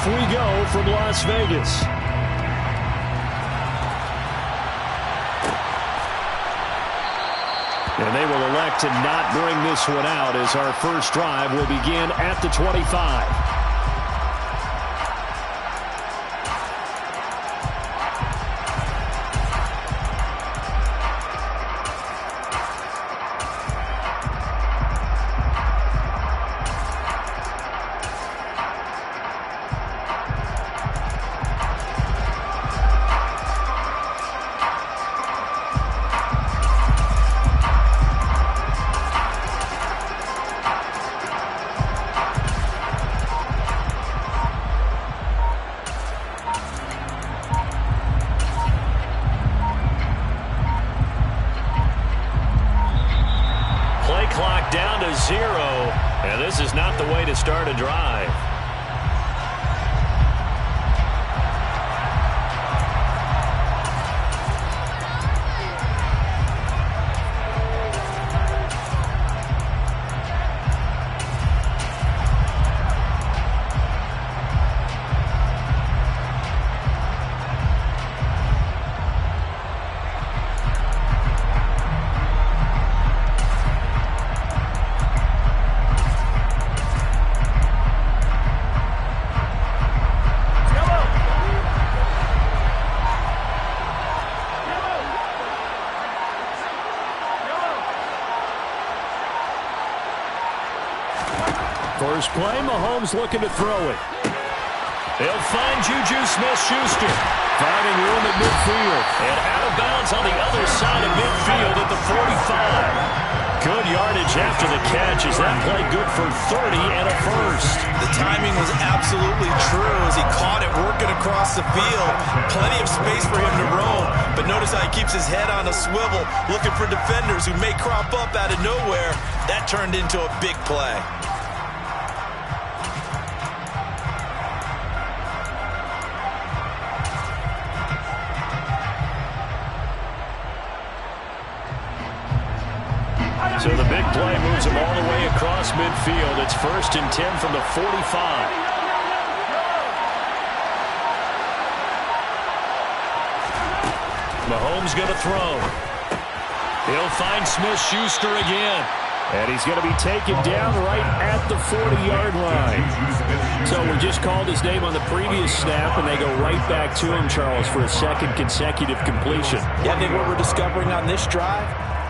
Off we go from Las Vegas. And they will elect to not bring this one out as our first drive will begin at the 25. Clock down to 0, and this is not the way to start a drive. First play, Mahomes looking to throw it. They'll find Juju Smith-Schuster. Finding room at midfield. And out of bounds on the other side of midfield at the 45. Good yardage after the catch as that play good for 30 and a first. The timing was absolutely true as he caught it working across the field. Plenty of space for him to roam. But notice how he keeps his head on a swivel, looking for defenders who may crop up out of nowhere. That turned into a big play. So the big play moves him all the way across midfield. It's 1st and 10 from the 45. Mahomes going to throw. He'll find Smith-Schuster again. And he's going to be taken down right at the 40-yard line. So we just called his name on the previous snap, and they go right back to him, Charles, for a second consecutive completion. Yeah, I think what we're discovering on this drive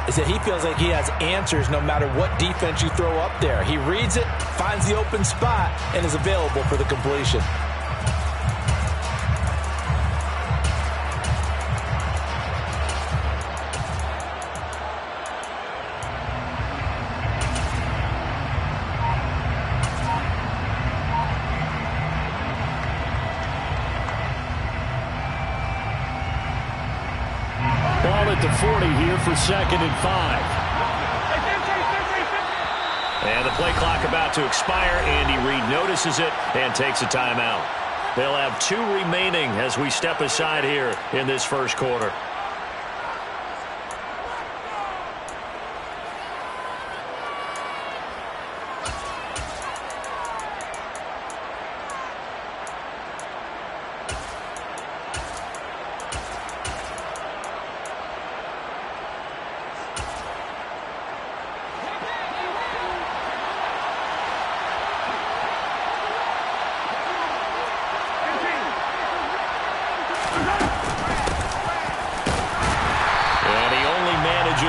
is that he feels like he has answers no matter what defense you throw up there. He reads it, finds the open spot, and is available for the completion. Ball at the 40 here for 2nd and 5. And the play clock about to expire. Andy Reid notices it and takes a timeout. They'll have 2 remaining as we step aside here in this first quarter.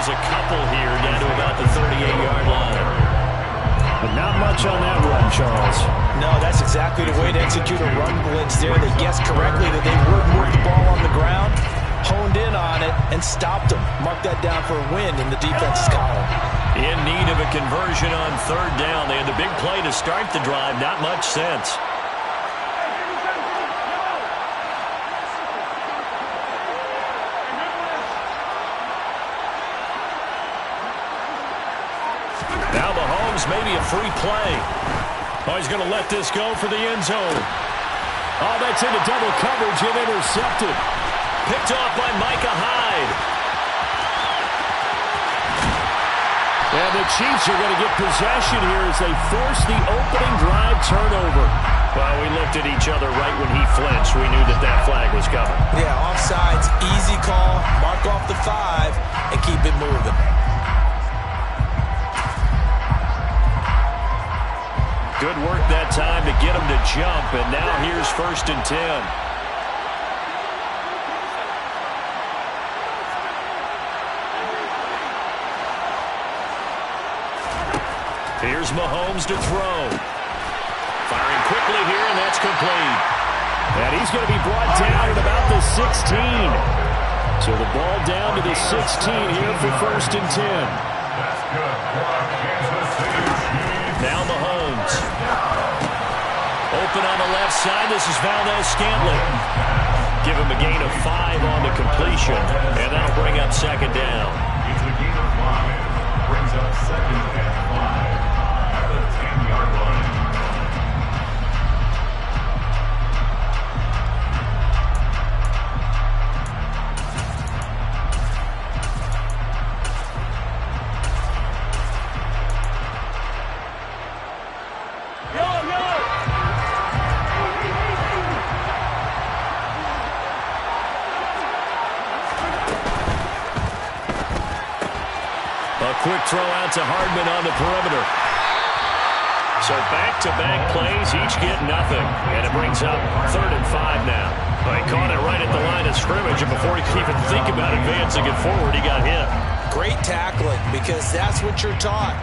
A couple here down to about the 38-yard line. But not much on that run, Charles. No, that's exactly the way to execute a run blitz there. They guessed correctly that they would move the ball on the ground, honed in on it, and stopped them. Mark that down for a win in the defense's column. In need of a conversion on 3rd down. They had the big play to start the drive. Not much sense. Now Mahomes, maybe a free play. Oh, he's going to let this go for the end zone. Oh, that's into double coverage and intercepted. Picked off by Micah Hyde. And the Chiefs are going to get possession here as they force the opening drive turnover. Well, we look looked at each other right when he flinched. We knew that that flag was coming. Yeah, offsides, easy call. Mark off the 5 and keep it moving. Good work that time to get him to jump, and now here's 1st and 10. Here's Mahomes to throw. Firing quickly here, and that's complete. And he's going to be brought down at about the 16. So the ball down to the 16 here for 1st and 10. Now Mahomes. Open on the left side. This is Valdez-Scantling. Give him a gain of 5 on the completion, and that'll bring up 2nd down. It's a gain of 5. Brings up 2nd and 5 at the 10-yard line. Quick throw out to Hardman on the perimeter. So back-to-back plays, each get nothing. And it brings up 3rd and 5 now. Well, he caught it right at the line of scrimmage, and before he could even think about advancing it forward, he got hit. Great tackling, because that's what you're taught.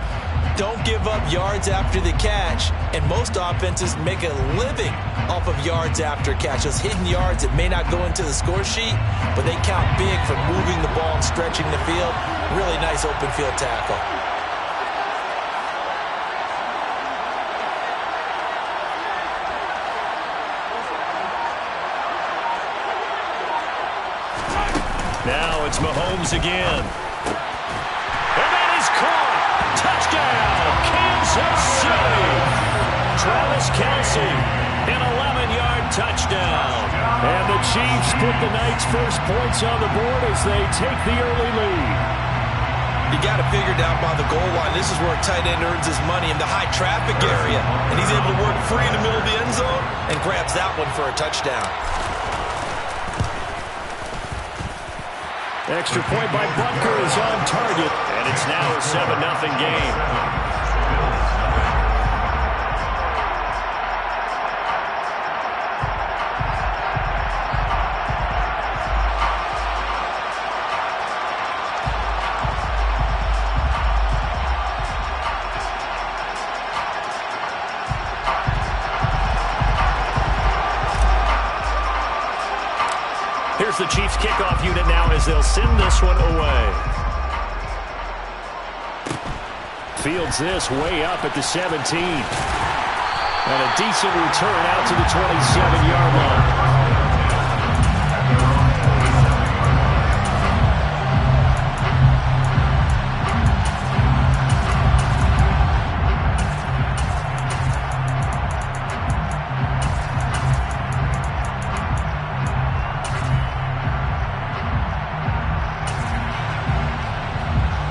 Don't give up yards after the catch, and most offenses make a living off of yards after catch. Those hidden yards that may not go into the score sheet, but they count big for moving the ball and stretching the field. Really nice open field tackle. Now it's Mahomes again. And that is caught. Touchdown, Kansas City. Travis Kelce, an 11-yard touchdown. And the Chiefs put the night's first points on the board as they take the early lead. You got it figured out by the goal line. This is where a tight end earns his money in the high traffic area. And he's able to work free in the middle of the end zone and grabs that one for a touchdown. Extra point by Butker is on target. And it's now a 7-0 game. Here's the Chiefs kickoff unit now as they'll send this one away. Fields this way up at the 17. And a decent return out to the 27-yard line.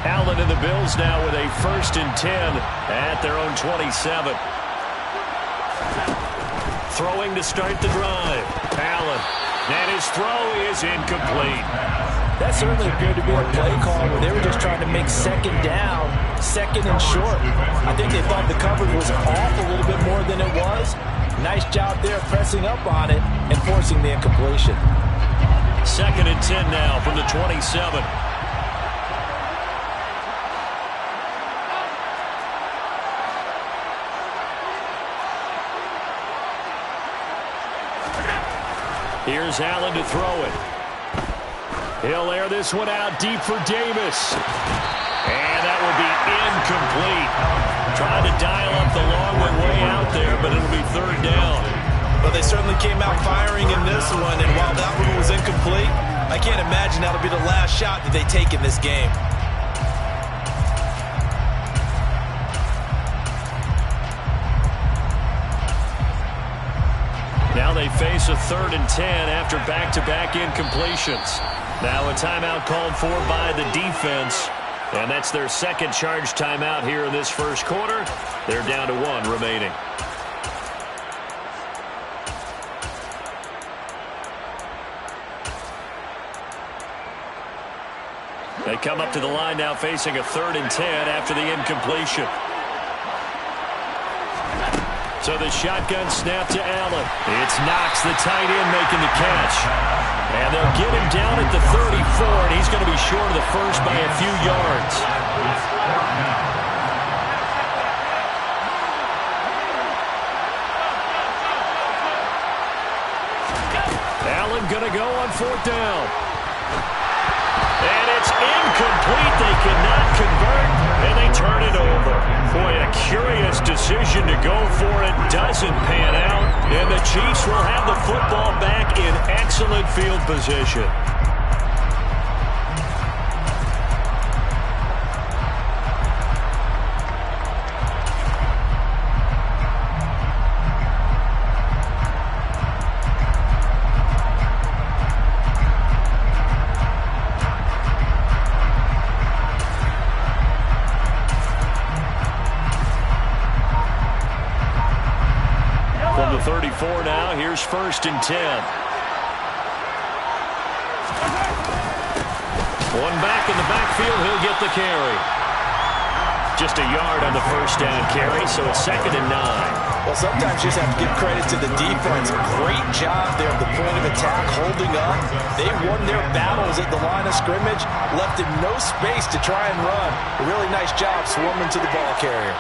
Allen and the Bills now with a 1st and 10 at their own 27. Throwing to start the drive. Allen. And his throw is incomplete. That certainly appeared to be a play call where they were just trying to make 2nd down, 2nd and short. I think they thought the coverage was off a little bit more than it was. Nice job there pressing up on it and forcing the incompletion. 2nd and 10 now from the 27. Here's Allen to throw it. He'll air this one out deep for Davis. And that will be incomplete. Trying to dial up the long one way out there, but it'll be 3rd down. Well, they certainly came out firing in this one, and while that one was incomplete, I can't imagine that'll be the last shot that they take in this game. Now they face a 3rd and 10 after back-to-back incompletions. Now a timeout called for by the defense. And that's their 2nd charge timeout here in this 1st quarter. They're down to 1 remaining. They come up to the line now facing a 3rd and 10 after the incompletion. So the shotgun snap to Allen. It's Knox, the tight end, making the catch. And they'll get him down at the 34, and he's going to be short of the first by a few yards. Allen going to go on 4th down. And it's incomplete. They cannot convert, and they turn it over. Boy, a curious decision to go for it. Doesn't pan out, and the Chiefs will have the football back in excellent field position. From the 34 now, here's 1st and 10. One back in the backfield, he'll get the carry. Just a yard on the 1st down carry, so it's 2nd and 9. Well, sometimes you just have to give credit to the defense. Great job there at the point of attack, holding up. They won their battles at the line of scrimmage, left him no space to try and run. A really nice job swarming to the ball carrier.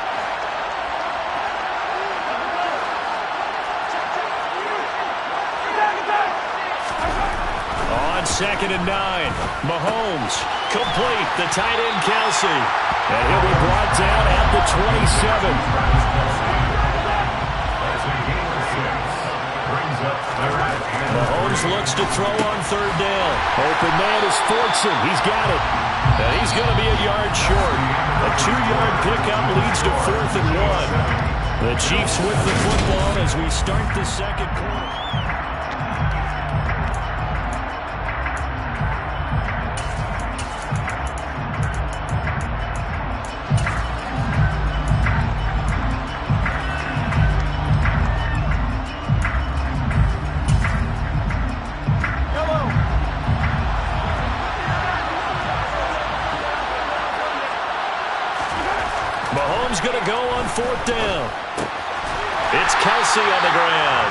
On 2nd and 9, Mahomes, complete, the tight end Kelsey. And he'll be brought down at the 27. Mahomes looks to throw on 3rd down. Open man is Fortson. He's got it. And he's going to be a yard short. A 2-yard pickup leads to 4th and 1. The Chiefs with the football as we start the 2nd quarter. Mahomes going to go on 4th down. It's Kelsey on the ground.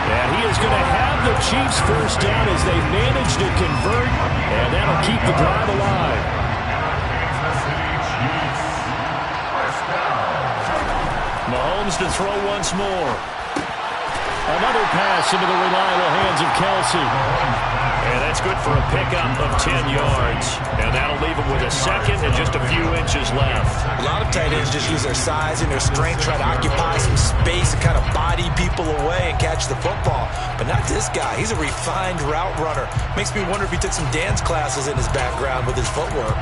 And he is going to have the Chiefs 1st down as they manage to convert, and that'll keep the drive alive. Mahomes to throw once more. Another pass into the reliable hands of Kelsey. And that's good for a pickup of 10 yards. And that'll leave him with a 2nd and just a few inches left. A lot of tight ends just use their size and their strength, try to occupy some space and kind of body people away and catch the football. But not this guy. He's a refined route runner. Makes me wonder if he took some dance classes in his background with his footwork.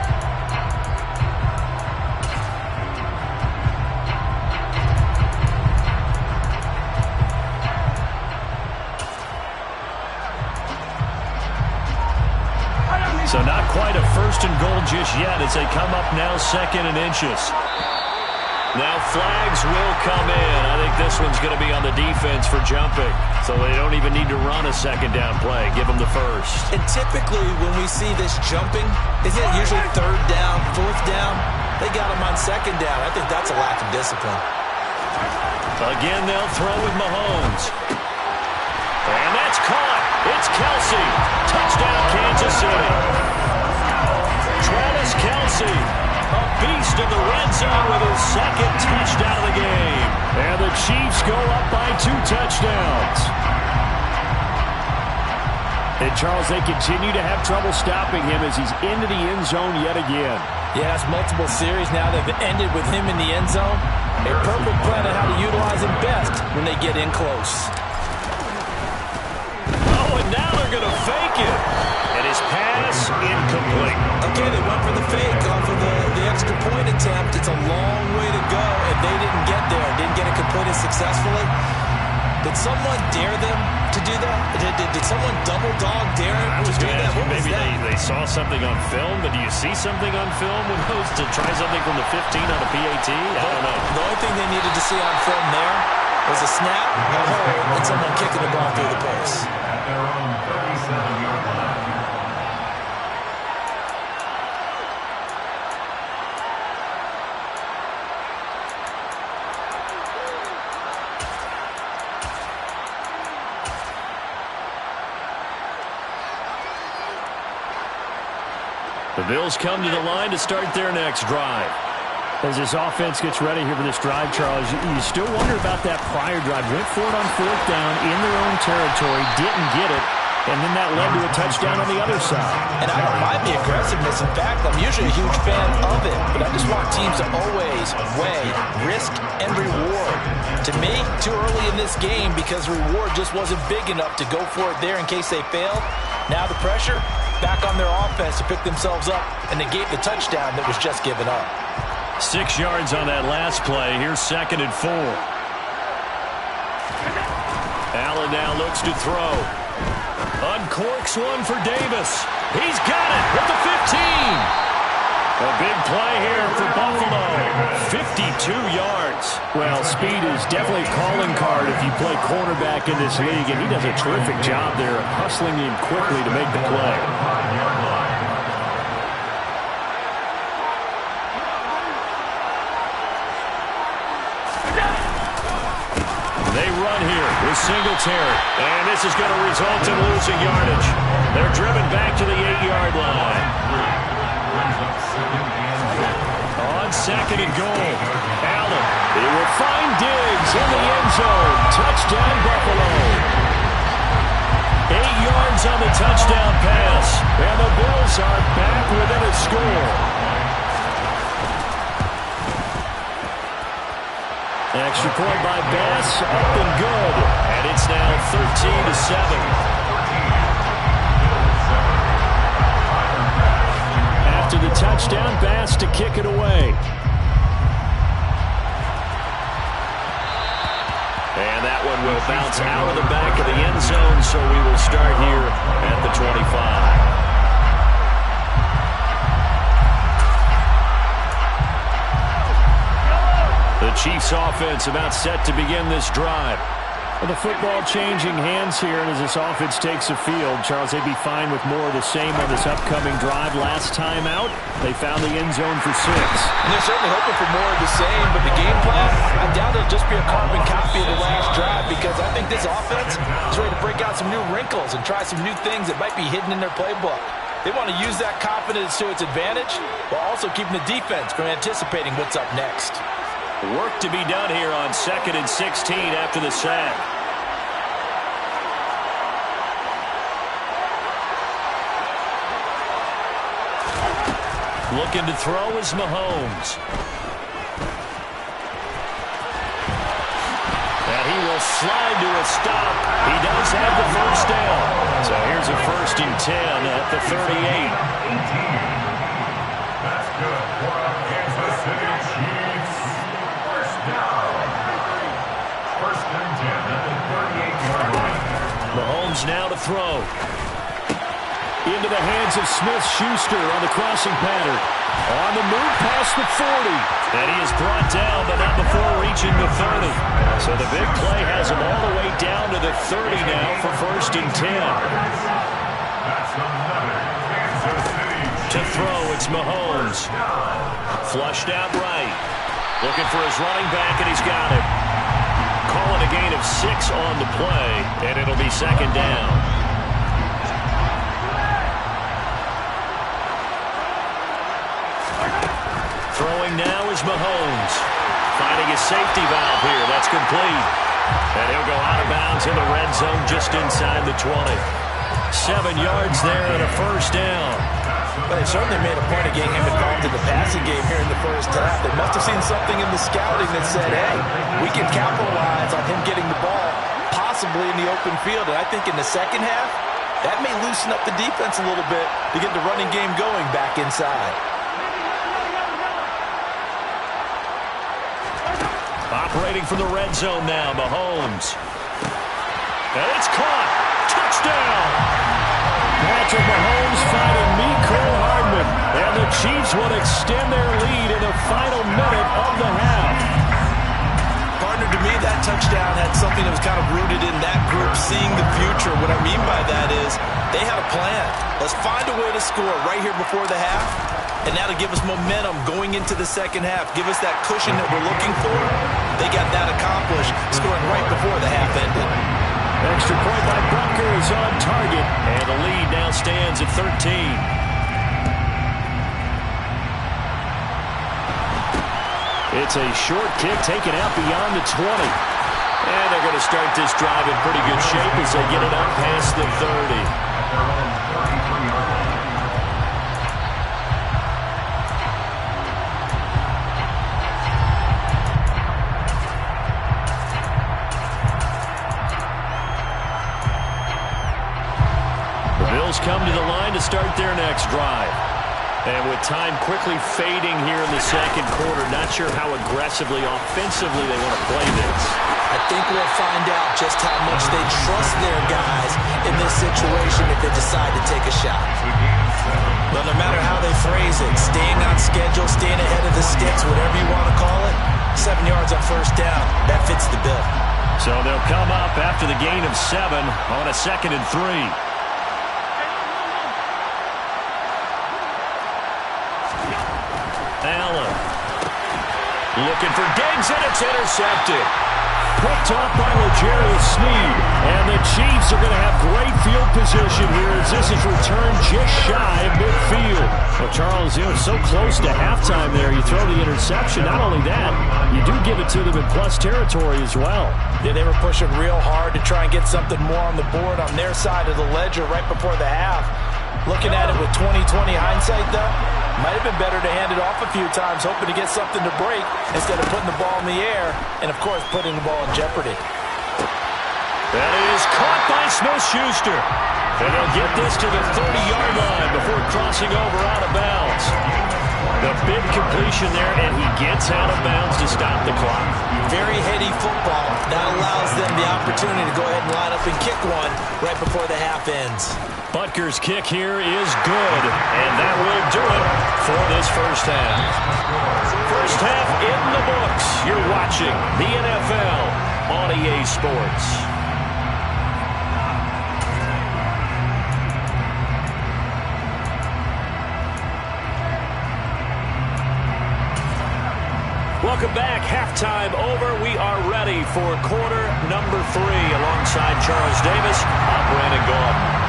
So not quite a 1st and goal just yet as they come up now 2nd and inches. Now flags will come in. I think this one's going to be on the defense for jumping. So they don't even need to run a 2nd down play. Give them the 1st. And typically when we see this jumping, isn't it usually 3rd down, 4th down? They got him on 2nd down. I think that's a lack of discipline. Again, they'll throw with Mahomes. And that's caught. It's Kelsey. Touchdown, Kansas City. Travis Kelsey, a beast in the red zone with his 2nd touchdown of the game. And the Chiefs go up by 2 touchdowns. And, Charles, they continue to have trouble stopping him as he's into the end zone yet again. Yeah, it's multiple series now that have ended with him in the end zone. A perfect plan on how to utilize him best when they get in close. And now they're going to fake it. And his pass incomplete. Okay, they went for the fake off of the extra point attempt. It's a long way to go, and they didn't get there. Didn't get it completed successfully. Did someone dare them to do that? Did someone double dog dare him to do that? What maybe was that? They saw something on film, but do you see something on film when those to try something from the 15 on a PAT? I don't know. The only thing they needed to see on film there was a snap, a hold, and someone kicking the ball through the post. At their own 37-yard line. The Bills come to the line to start their next drive. As this offense gets ready here for this drive, Charles, you still wonder about that prior drive. Went for it on 4th down in their own territory, didn't get it, and then that led to a touchdown on the other side. And I don't mind the aggressiveness. In fact, I'm usually a huge fan of it. But I just want teams to always weigh risk and reward. To me, too early in this game because reward just wasn't big enough to go for it there in case they failed. Now the pressure back on their offense to pick themselves up and negate the touchdown that was just given up. 6 yards on that last play. Here's 2nd and 4. Allen now looks to throw. Uncorks one for Davis. He's got it at the 15. A big play here for Buffalo. 52 yards. Well, speed is definitely a calling card if you play cornerback in this league, and he does a terrific job there of hustling in quickly to make the play. They run here with Singletary, and this is going to result in losing yardage. They're driven back to the 8-yard line. On 2nd and goal, Allen. He will find Diggs in the end zone. Touchdown, Buffalo. 8 yards on the touchdown pass, and the Bills are back within a score. Extra point by Bass, up and good. And it's now 13-7. After the touchdown, Bass to kick it away. And that one will bounce out of the back of the end zone, so we will start here at the 25. The Chiefs offense about set to begin this drive. Well, the football changing hands here, and as this offense takes the field, Charles, they'd be fine with more of the same on this upcoming drive. Last time out, they found the end zone for 6. And they're certainly hoping for more of the same, but the game plan, I doubt it'll just be a carbon copy of the last drive because I think this offense is ready to break out some new wrinkles and try some new things that might be hidden in their playbook. They want to use that confidence to its advantage while also keeping the defense from anticipating what's up next. Work to be done here on 2nd and 16 after the sack. Looking to throw is Mahomes. And he will slide to a stop. He does have the first down. So here's a 1st and 10 at the 38. That's good for our Kansas City Chiefs. First down. 1st and 10 at the 38-yard line. Mahomes now to throw. Into the hands of Smith-Schuster on the crossing pattern. On the move past the 40. And he is brought down, but not before reaching the 30. So the big play has him all the way down to the 30 now for 1st and 10. That's another Kansas City To throw, it's Mahomes. Flushed out right. Looking for his running back, and he's got it. Calling a gain of 6 on the play, and it'll be 2nd down. Throwing now is Mahomes. Finding his safety valve here. That's complete. And he'll go out of bounds in the red zone just inside the 20. 7 yards there and a 1st down. But they certainly made a point of getting him involved in the passing game here in the first half. They must have seen something in the scouting that said, hey, we can capitalize on him getting the ball, possibly in the open field. And I think in the second half, that may loosen up the defense a little bit to get the running game going back inside. Operating from the red zone now, Mahomes. And it's caught. Touchdown! Patrick Mahomes finding Mecole Hardman. And the Chiefs will extend their lead in the final minute of the half. Partner, to me, that touchdown had something that was kind of rooted in that group seeing the future. What I mean by that is they had a plan. Let's find a way to score right here before the half. And now to give us momentum going into the second half, give us that cushion that we're looking for. They got that accomplished, scoring right before the half ended. Extra point by Butker is on target. And the lead now stands at 13. It's a short kick taken out beyond the 20. And they're going to start this drive in pretty good shape as they get it up past the 30. Come to the line to start their next drive. And with time quickly fading here in the second quarter, not sure how aggressively, offensively they want to play this. I think we'll find out just how much they trust their guys in this situation if they decide to take a shot. Well, no matter how they phrase it, staying on schedule, staying ahead of the sticks, whatever you want to call it, 7 yards on first down, that fits the bill. So they'll come up after the gain of 7 on a 2nd and 3. Allen looking for Diggs, and it's intercepted. Picked off by L'Jarius Sneed. And the Chiefs are going to have great field position here as this is returned just shy of midfield. Well, Charles, you know, so close to halftime there. You throw the interception. Not only that, you do give it to them in plus territory as well. Yeah, they were pushing real hard to try and get something more on the board on their side of the ledger right before the half. Looking at it with 20/20 hindsight, though, might have been better to hand it off a few times, hoping to get something to break instead of putting the ball in the air and, of course, putting the ball in jeopardy. That is caught by Smith-Schuster. And they'll get this to the 30-yard line before crossing over out of bounds. The big completion there, and he gets out of bounds to stop the clock. Very heady football. That allows them the opportunity to go ahead and line up and kick one right before the half ends. Butker's kick here is good, and that will do it for this first half. First half in the books. You're watching the NFL on EA Sports. Welcome back. Halftime over. We are ready for quarter number 3. Alongside Charles Davis, I'm Brandon Gaudin.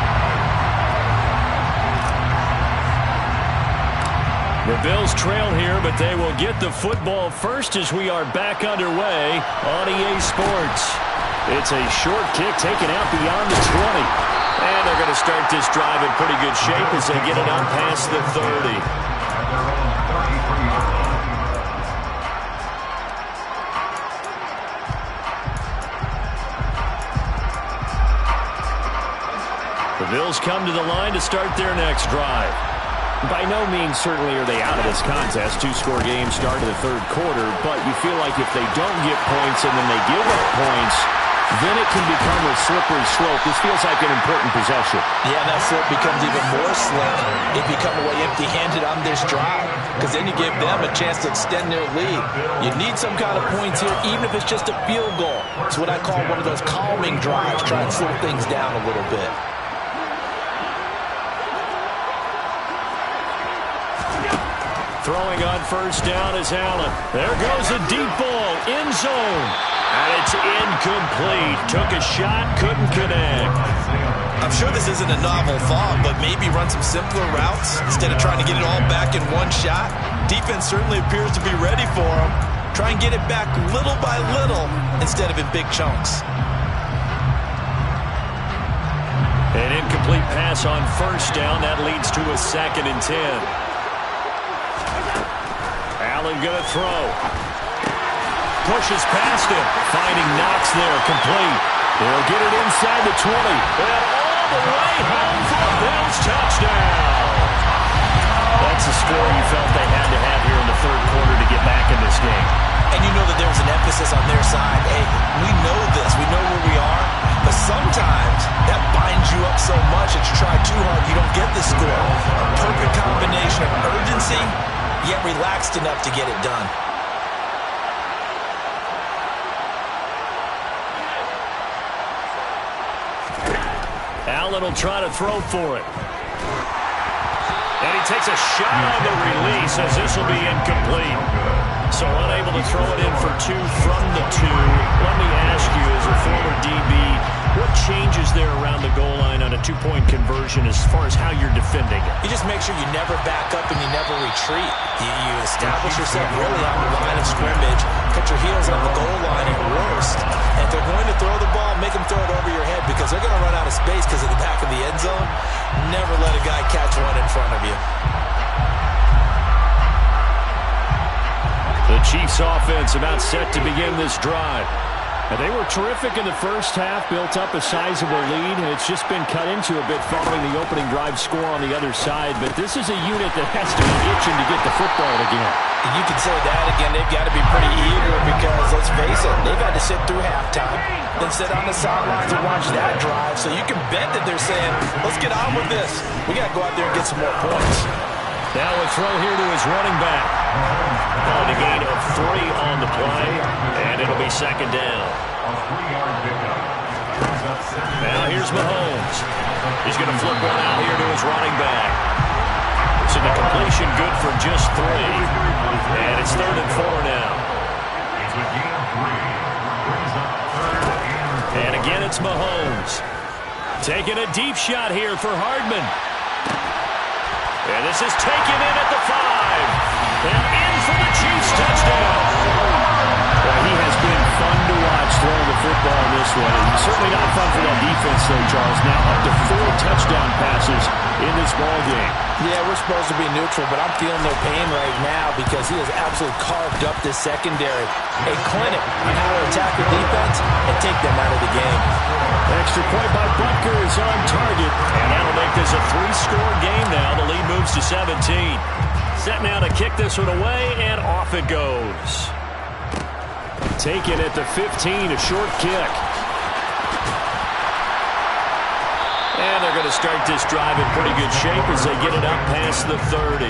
The Bills trail here, but they will get the football first as we are back underway on EA Sports. It's a short kick taken out beyond the 20. And they're going to start this drive in pretty good shape as they get it up past the 30. The Bills come to the line to start their next drive. By no means certainly are they out of this contest. 2-score game start of the third quarter, but you feel like if they don't get points and then they give up points, then it can become a slippery slope. This feels like an important possession. Yeah, that slope becomes even more slick if you come away empty-handed on this drive, because then you give them a chance to extend their lead. You need some kind of points here, even if it's just a field goal. It's what I call one of those calming drives, try and slow things down a little bit. Throwing on first down is Allen. There goes a deep ball, end zone. And it's incomplete. Took a shot, couldn't connect. I'm sure this isn't a novel thought, but maybe run some simpler routes instead of trying to get it all back in one shot. Defense certainly appears to be ready for them. Try and get it back little by little instead of in big chunks. An incomplete pass on first down. That leads to a 2nd and 10. Allen going to throw. Pushes past him. Finding Knox there. Complete. They'll get it inside the 20. And all the way home for a Bills touchdown. That's the score you felt they had to have here in the third quarter to get back in this game. And you know that there was an emphasis on their side. Hey, we know this. We know where we are. But sometimes that binds you up so much that you try too hard, you don't get the score. A perfect combination of urgency, yet relaxed enough to get it done. Allen will try to throw for it. And he takes a shot on the release as this will be incomplete. So unable to throw it in for 2 from the 2. Let me ask you, as a former DB, what changes there around the goal line on a two-point conversion as far as how you're defending it? You just make sure you never back up and you never retreat. You establish yourself really on the line of scrimmage, put your heels on the goal line at worst. And if they're going to throw the ball, make them throw it over your head because they're going to run out of space because of the back of the end zone. Never let a guy catch one in front of you. The Chiefs offense about set to begin this drive. And they were terrific in the first half, built up a sizable lead, and it's just been cut into a bit following the opening drive score on the other side. But this is a unit that has to be itching to get the football again. You can say that again. They've got to be pretty eager because, let's face it, they've had to sit through halftime, then sit on the sidelines and watch that drive. So you can bet that they're saying, let's get on with this. We got to go out there and get some more points. Now a throw here to his running back. On a gain of 3 on the play, and it'll be second down. Now here's Mahomes. He's going to flip one out here to his running back. So the completion good for just 3. And it's 3rd and 4 now. And again, it's Mahomes. Taking a deep shot here for Hardman. And this is taken in at the 5. And in for the Chiefs touchdown. Well, he has been fun to watch throwing the football in this one. And certainly not fun for that defense, though, Charles. Now up to 4 touchdown passes in this ball game. Yeah, we're supposed to be neutral, but I'm feeling their pain right now because he has absolutely carved up this secondary. A clinic on how to attack the defense and take them out of the game. Extra point by Butker is on target. And that'll make this a 3-score game now. The lead moves to 17. Set now to kick this one away, and off it goes. Taken at the 15, a short kick. And they're going to start this drive in pretty good shape as they get it up past the 30.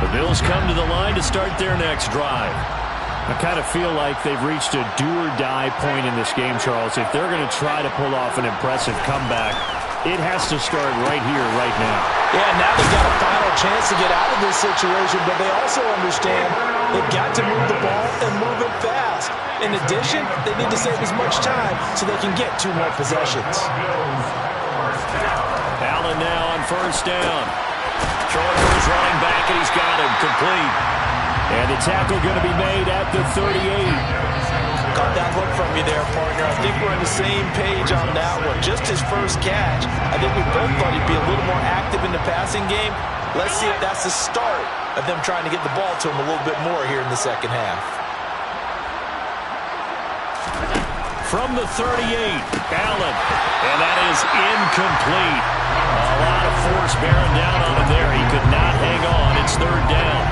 The Bills come to the line to start their next drive. I kind of feel like they've reached a do-or-die point in this game, Charles. If they're going to try to pull off an impressive comeback, it has to start right here, right now. Yeah, now they've got a final chance to get out of this situation, but they also understand they've got to move the ball and move it fast. In addition, they need to save as much time so they can get 2 more possessions. Allen now on first down. Throwing for his running back, and he's got him complete. And the tackle going to be made at the 38. Caught that look from you there, partner. I think we're on the same page on that one. Just his first catch. I think we both thought he'd be a little more active in the passing game. Let's see if that's the start of them trying to get the ball to him a little bit more here in the second half. From the 38, Allen. And that is incomplete. A lot of force bearing down on him there. He could not hang on. It's 3rd down.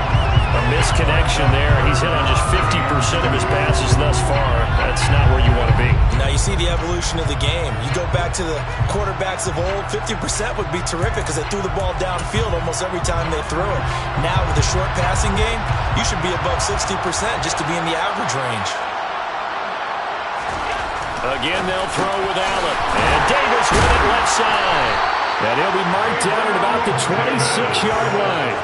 A misconnection there. He's hit on just 50% of his passes thus far. That's not where you want to be. Now you see the evolution of the game. You go back to the quarterbacks of old, 50% would be terrific because they threw the ball downfield almost every time they threw it. Now with the short passing game, you should be above 60% just to be in the average range. Again, they'll throw with Allen. And Davis with it left side. And he'll be marked down at about the 26-yard line.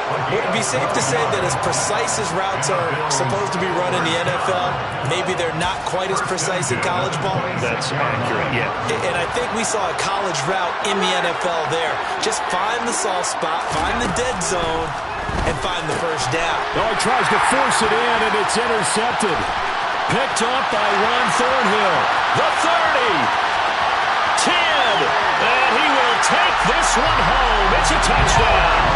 Would it be safe to say that as precise as routes are supposed to be run in the NFL, maybe they're not quite as precise in college ball? That's accurate, yeah. And I think we saw a college route in the NFL there. Just find the soft spot, find the dead zone, and find the first down. Oh, he tries to force it in, and it's intercepted. Picked up by Ron Thornhill. The 30. 10. And he will take this one home. It's a touchdown.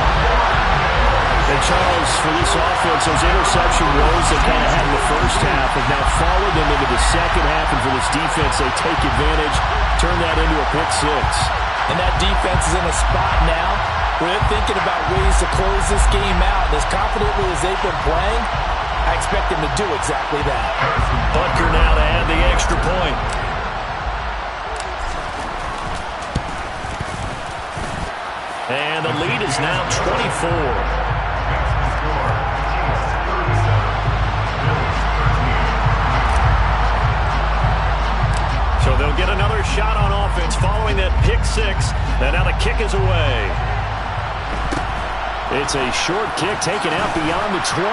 And Charles, for this offense, those interception woes they kind of had in the first half have now followed them into the second half. And for this defense, they take advantage, turn that into a pick 6. And that defense is in a spot now where they're thinking about ways to close this game out. As confidently as they've been playing, I expect them to do exactly that. Butker now to add the extra point. And the lead is now 24. So they'll get another shot on offense following that pick 6. And now the kick is away. It's a short kick taken out beyond the 20.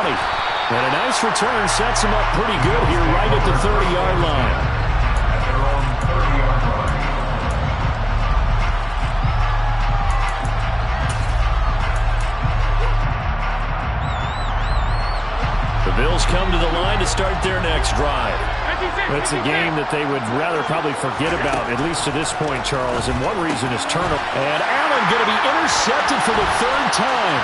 And a nice return sets him up pretty good here right at the 30-yard line. At their own 30-yard line. The Bills come to the line to start their next drive. It's a game that they would rather probably forget about, at least to this point, Charles. And one reason is turnover. And Allen going to be intercepted for the third time.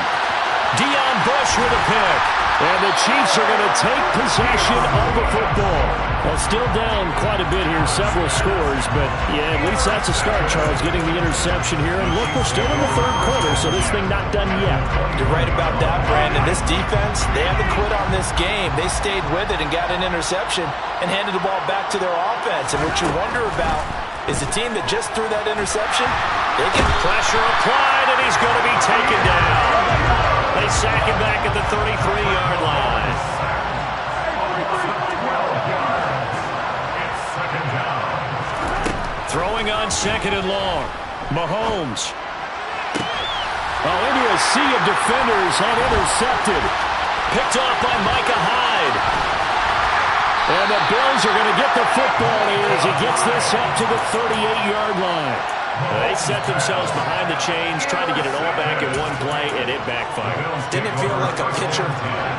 Deion Bush with a pick. And the Chiefs are going to take possession of the football. Well, still down quite a bit here, several scores. But, yeah, at least that's a start, Charles, getting the interception here. And look, we're still in the third quarter, so this thing not done yet. You're right about that, Brandon. This defense, they haven't quit on this game. They stayed with it and got an interception and handed the ball back to their offense. And what you wonder about is the team that just threw that interception, they get Pressure applied, and he's going to be taken down. They sack him back at the 33-yard line. It's second down. Throwing on second and long. Mahomes. Into a sea of defenders and intercepted. Picked off by Micah Hyde. And the Bills are going to get the football here as he gets this up to the 38-yard line. They set themselves behind the chains, trying to get it all back in one play, and it backfired. Didn't it feel like a pitcher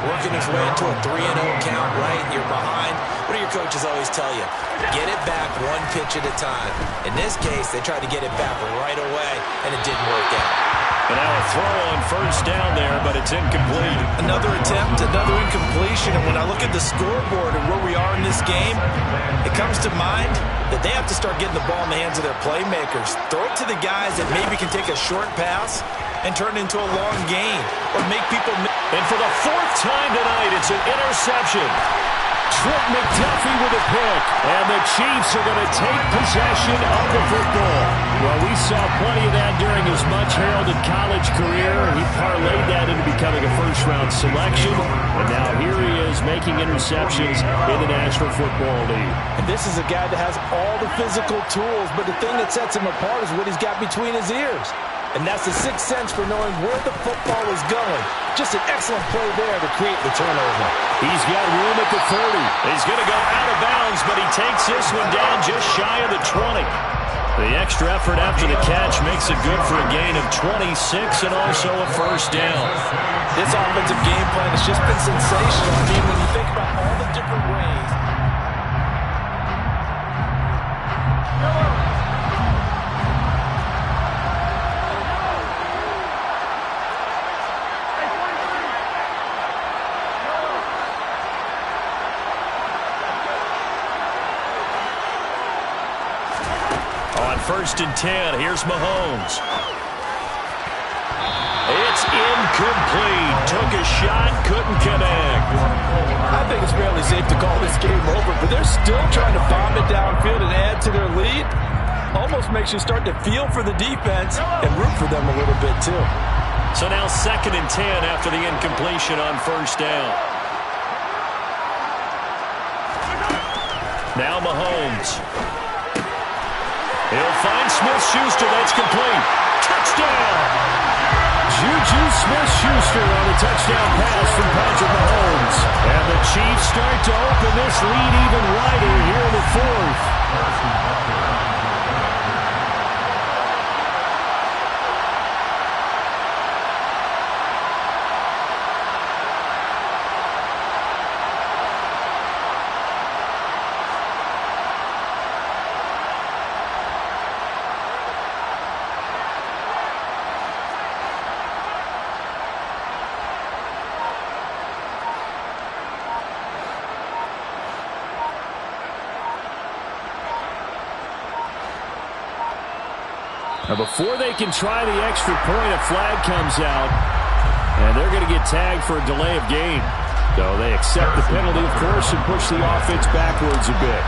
working his way into a 3-0 count, right? You're behind. What do your coaches always tell you? Get it back one pitch at a time. In this case, they tried to get it back right away, and it didn't work out. And now a throw on first down there, but it's incomplete. Another attempt, another incompletion. And when I look at the scoreboard and where we are in this game, it comes to mind that they have to start getting the ball in the hands of their playmakers. Throw it to the guys that maybe can take a short pass and turn it into a long gain or make people miss. And for the fourth time tonight, it's an interception. Trent McDuffie with a pick. And the Chiefs are going to take possession of the football. Well, we saw plenty of that during his much-heralded college career. He parlayed that into becoming a first-round selection. And now here he is making interceptions in the National Football League. And this is a guy that has all the physical tools, but the thing that sets him apart is what he's got between his ears. And that's the sixth sense for knowing where the football is going. Just an excellent play there to create the turnover. He's got room at the 30. He's going to go out of bounds, but he takes this one down just shy of the 20. The extra effort after the catch makes it good for a gain of 26 and also a first down. This offensive game plan has just been sensational. I mean, when you think about all the different ways. First and 10. Here's Mahomes. It's incomplete. Took a shot, couldn't connect. I think it's fairly safe to call this game over, but they're still trying to bomb it downfield and add to their lead. Almost makes you start to feel for the defense and root for them a little bit, too. So now second and 10 after the incompletion on first down. Now Mahomes. He'll find Smith-Schuster. That's complete. Touchdown! Juju Smith-Schuster on a touchdown pass from Patrick Mahomes. And the Chiefs start to open this lead even wider here in the fourth. Now before they can try the extra point, a flag comes out, and they're going to get tagged for a delay of game. So they accept the penalty, of course, and push the offense backwards a bit.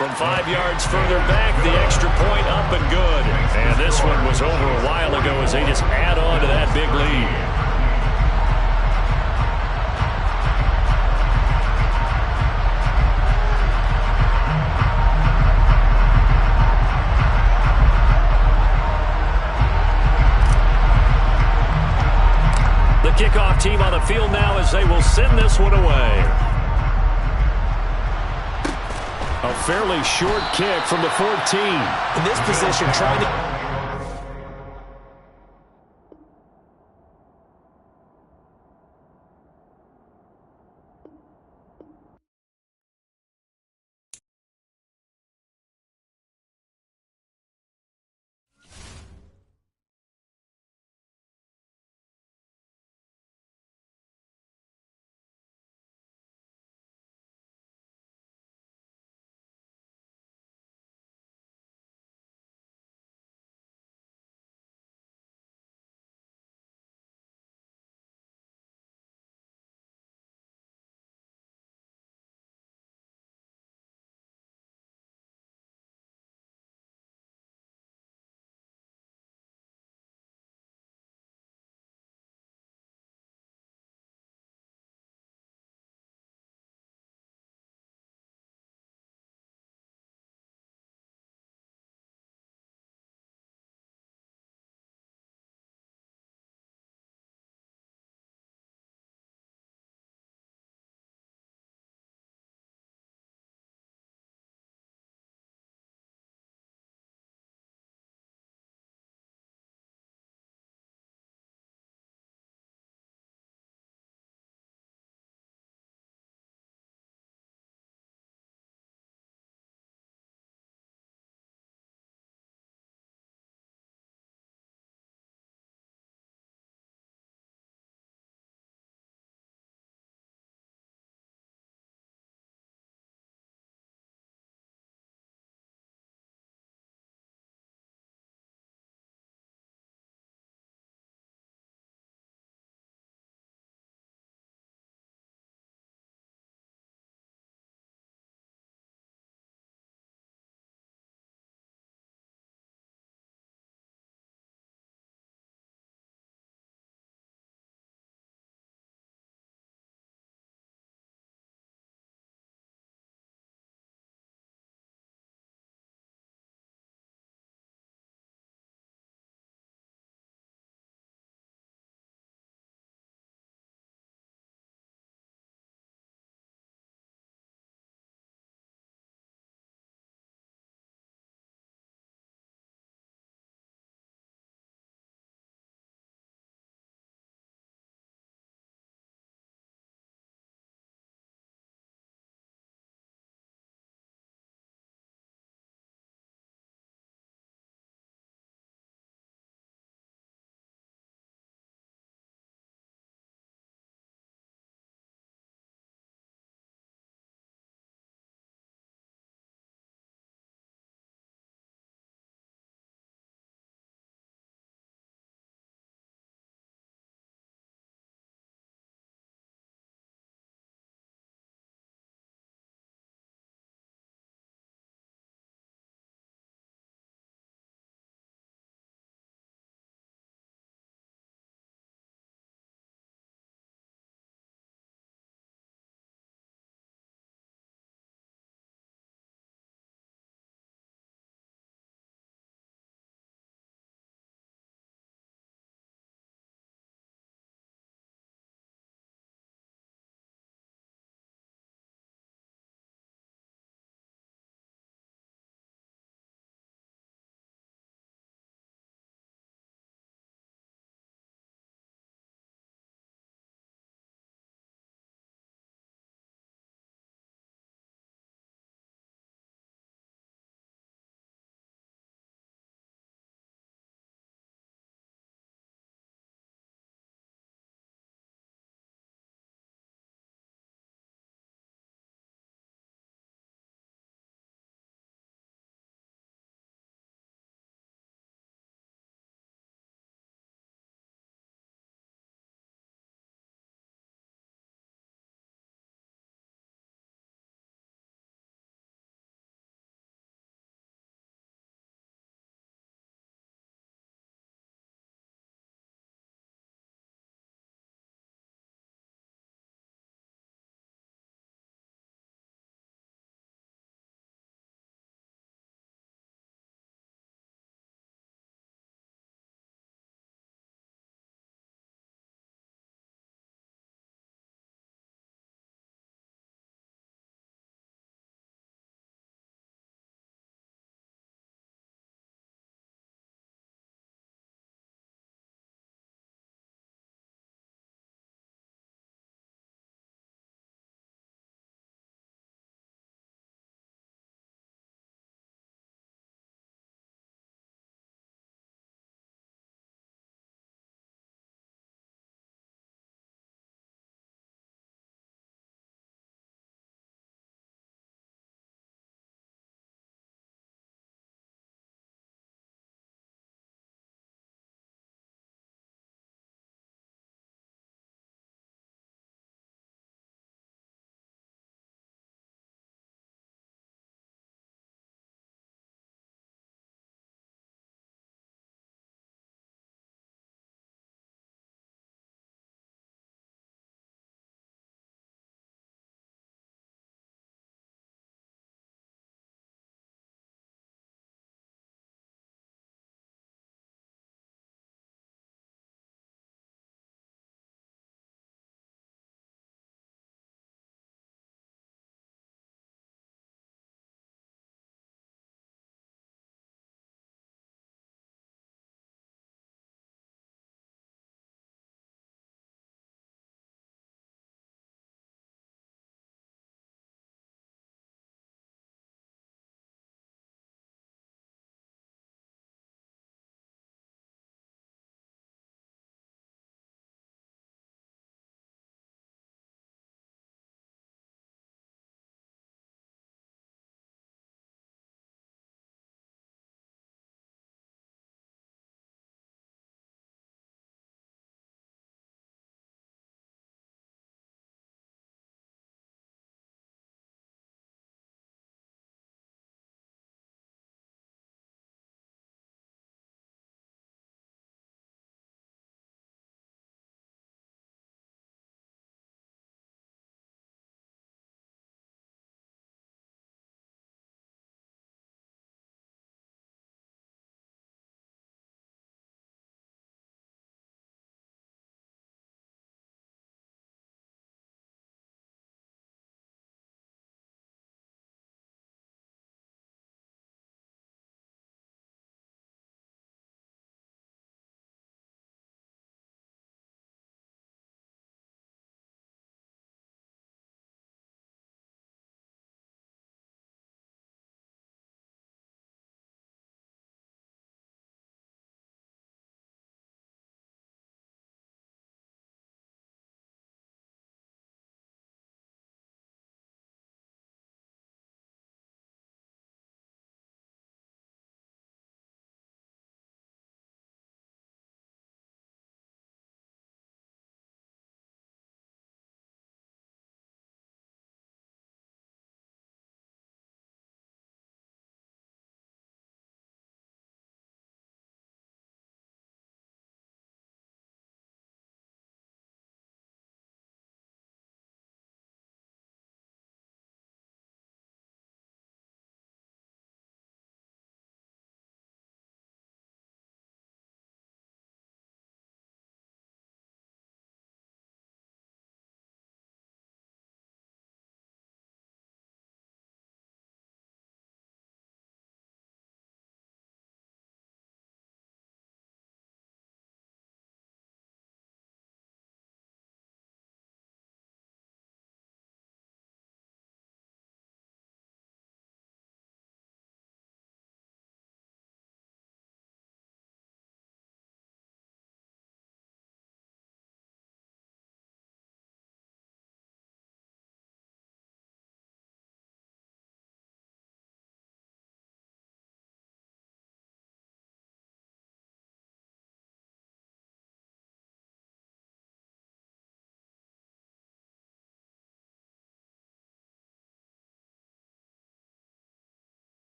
From 5 yards further back, the extra point up and good. And this one was over a while ago as they just add on to that big lead. kickoff team on the field now as they will send this one away. A fairly short kick from the 14. In this position, trying to...